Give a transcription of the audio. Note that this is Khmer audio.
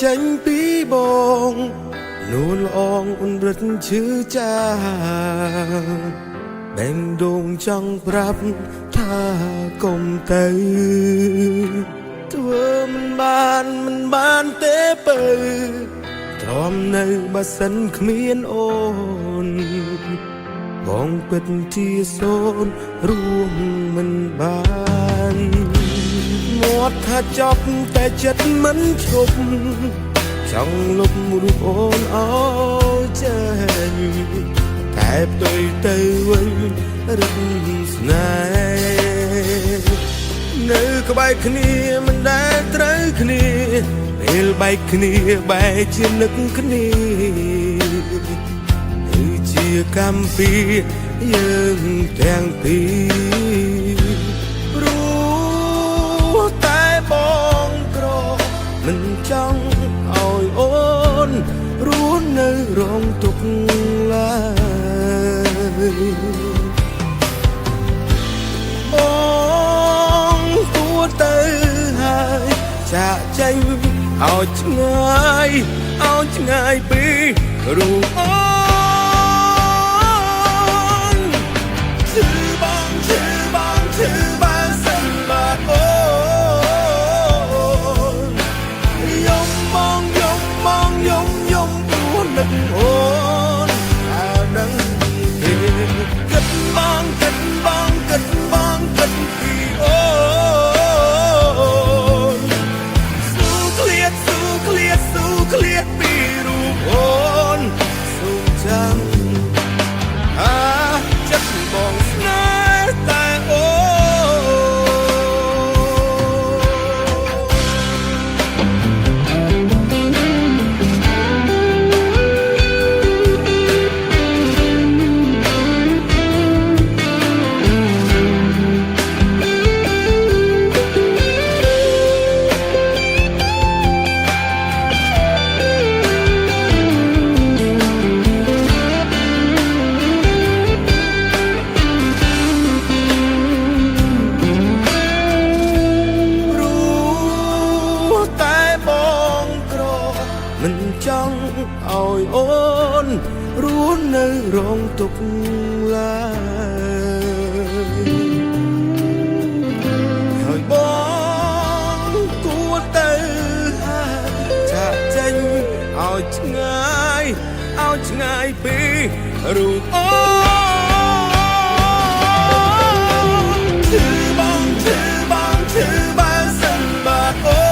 ចេញពីបងនួនល្អងអ៊ុនរិទ្ធឈឺចាបែងដងចង់ប្រាប់ថាកុំទៅធ្វើមិនបានទេបើទ្រាំនៅបើសិនគ្មានអូនបងពិតជាសូនរួមមិនបានមាត់ថាចប់តែចិត្តមិនឈប់ចង់លុបរូបអូនអោចេញតែផ្ទុយទៅវិញរឹកស្នេហ៍នៅក្បែរគ្នាមិនដែលត្រូវគ្នាពេលបែកគ្នាបែកជានឹកគ្នាគឺជាកម្មពីយើងទាំងពីរព្រោះតែបងក្រមិនចង់ឲ្យអូនរស់នៅរងទុក្ខឡើយបងគួរទៅហើយចាក់ចេញឲ្យឆ្ងាយពីរូបអូនឈឺបងបានសិនបាទអូនយំព្រោះនឹកអូនអាដឹងទេគិតបងគិតពីអូនស៊ូឃ្លាតពីរូបអូនសូមចាំចិត្តបងស្នេហ៍តែអូមិនចង់ឲ្យអូនរស់នៅរងទុក្ខឡើយហើយបងគួរទៅចាក់ចេញឲ្យឆ្ងាយពីរូបអូនឈឺបងសិនបាទអូ